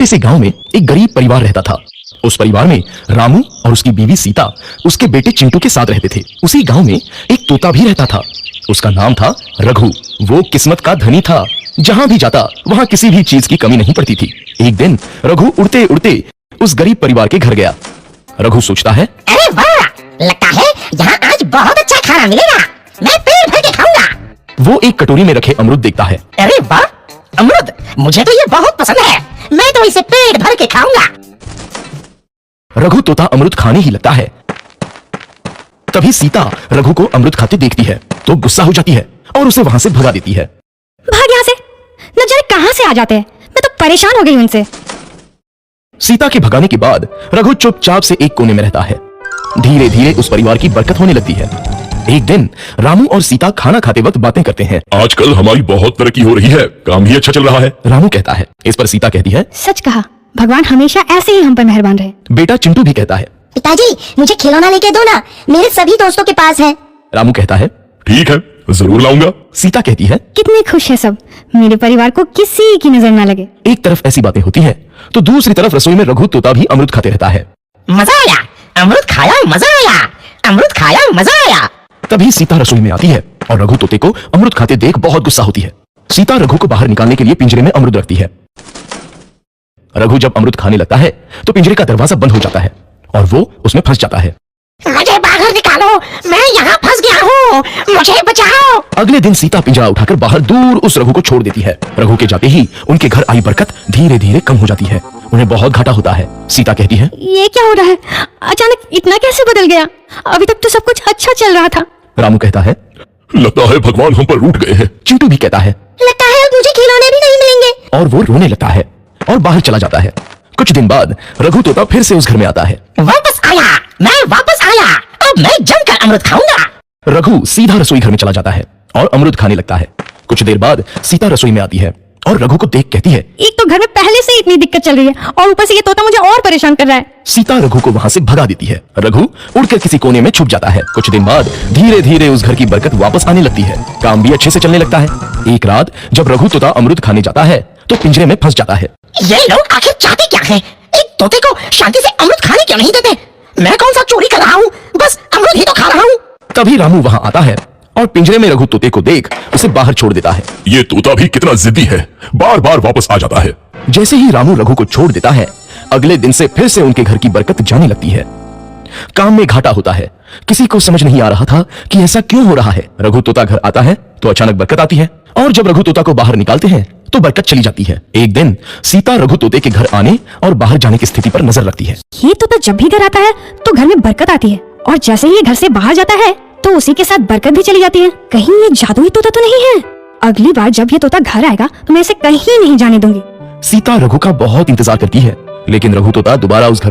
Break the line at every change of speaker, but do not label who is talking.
इसी गांव में एक गरीब परिवार रहता था। उस परिवार में रामू और उसकी बीवी सीता उसके बेटे चिंटू के साथ रहते थे। उसी गांव में एक तोता भी रहता था। उसका नाम था रघु। वो किस्मत का धनी था। जहां भी जाता वहां किसी भी चीज की कमी नहीं पड़ती थी। एक दिन रघु उड़ते उड़ते उस गरीब परिवार के घर गया। रघु सोचता है,
अरे वाह, लगता है यहाँ आज बहुत अच्छा खाना मिलेगा। मैं पेट भर के खाऊंगा।
वो एक कटोरी में रखे अमरूद देखता है।
अरे वाह, अमरूद, मुझे तो ये बहुत पसंद है। मैं तो इसे पेट भर के खाऊंगा।
रघु तोता अमरूद खाने ही लगता है। तभी सीता रघु को अमरूद खाते देखती है तो गुस्सा हो जाती है और उसे वहां से भगा देती है।
भाग यहाँ से, न जाने कहां से आ जाते हैं। मैं तो परेशान हो गई उनसे।
सीता के भगाने के बाद रघु चुपचाप से एक कोने में रहता है। धीरे धीरे उस परिवार की बरकत होने लगती है। एक दिन रामू और सीता खाना खाते वक्त बातें करते हैं।
आजकल हमारी बहुत तरक्की हो रही है, काम भी अच्छा चल रहा है।
रामू कहता है। इस पर सीता कहती है,
सच कहा, भगवान हमेशा ऐसे ही हम पर मेहरबान रहे।
बेटा चिंटू भी कहता है।
पिताजी, मुझे खिलौना लेके दो ना, मेरे सभी दोस्तों के पास है।
रामू कहता है,
ठीक है, जरूर लाऊंगा।
सीता कहती है,
कितने खुश है सब, मेरे परिवार को किसी की नजर ना लगे।
एक तरफ ऐसी बातें होती है तो दूसरी तरफ रसोई में रघु तोता भी अमरूद खाते रहता है।
मजा आया, अमरूद खाया, मजा आया, अमरूद खाया, मजा आया।
तभी सीता रसोई में आती है और रघु तोते को अमरूद खाते देख बहुत गुस्सा होती है। सीता रघु को बाहर निकालने के लिए पिंजरे में अमरूद रखती है। रघु जब अमरूद खाने लगता है तो पिंजरे का दरवाजा बंद हो जाता है और वो उसमें फंस जाता है।
मुझे बाहर निकालो, मैं यहाँ फंस गया हूँ, मुझे बचाओ।
अगले दिन सीता पिंजरा उठाकर बाहर दूर उस रघु को छोड़ देती है। रघु के जाते ही उनके घर आई बरकत धीरे धीरे कम हो जाती है। उन्हें बहुत घाटा होता है। सीता कहती है,
ये क्या हो रहा है, अचानक इतना कैसे बदल गया। अभी तक तो सब कुछ अच्छा चल रहा था।
रामू कहता है,
लगता है भगवान हम पर रूठ गए हैं।
चिंटू भी कहता है,
लगता है अब मुझे खिलौने भी नहीं मिलेंगे।
और वो रोने लगता है और बाहर चला जाता है। कुछ दिन बाद रघु तोता फिर से उस घर में आता है।
वापस आया, मैं वापस आया, अब मैं जमकर अमरूद खाऊंगा।
रघु सीधा रसोई घर में चला जाता है और अमरूद खाने लगता है। कुछ देर बाद सीता रसोई में आती है और रघु को देख कहती है,
एक तो घर में पहले से इतनी दिक्कत चल रही है और ऊपर से ये तोता मुझे और परेशान कर रहा है।
सीता रघु को वहां से भगा देती है। रघु उड़कर किसी कोने में छुप जाता है। कुछ दिन बाद धीरे धीरे उस घर की बरकत वापस आने लगती है। काम भी अच्छे से चलने लगता है। एक रात जब रघु तोता अमरूद खाने जाता है तो पिंजरे में फंस जाता है।
ये लोग आखिर चाहते क्या हैं? एक तोते को शांति से अमरूद खाने क्यों नहीं देते? मैं कौन सा चोरी कर रहा हूँ, बस अमरूद ही तो खा रहा हूँ।
तभी रामू वहां आता है और पिंजरे में रघु तोते को देख उसे बाहर छोड़ देता है।
ये तोता भी कितना जिद्दी है, बार बार वापस आ जाता है।
जैसे ही रामू रघु को छोड़ देता है अगले दिन से फिर से उनके घर की बरकत जाने लगती है। काम में घाटा होता है। किसी को समझ नहीं आ रहा था कि ऐसा क्यों हो रहा है। रघु तोता घर आता है तो अचानक बरकत आती है और जब रघु तोता को बाहर निकालते हैं तो बरकत चली जाती है। एक दिन सीता रघु तोते के घर आने और बाहर जाने की स्थिति पर नजर रखती है।
ये तोता जब भी घर आता है तो घर में बरकत आती है और जैसे ही ये घर से बाहर जाता है तो उसी के साथ बरकत भी चली जाती है। कहीं ये जादुई तोता तो नहीं है? अगली बार जब ये तोता घर आएगा तो मैं इसे कहीं नहीं जाने दूंगी।
सीता रघु का बहुत इंतजार करती है लेकिन रघु तोता दोबारा उस घर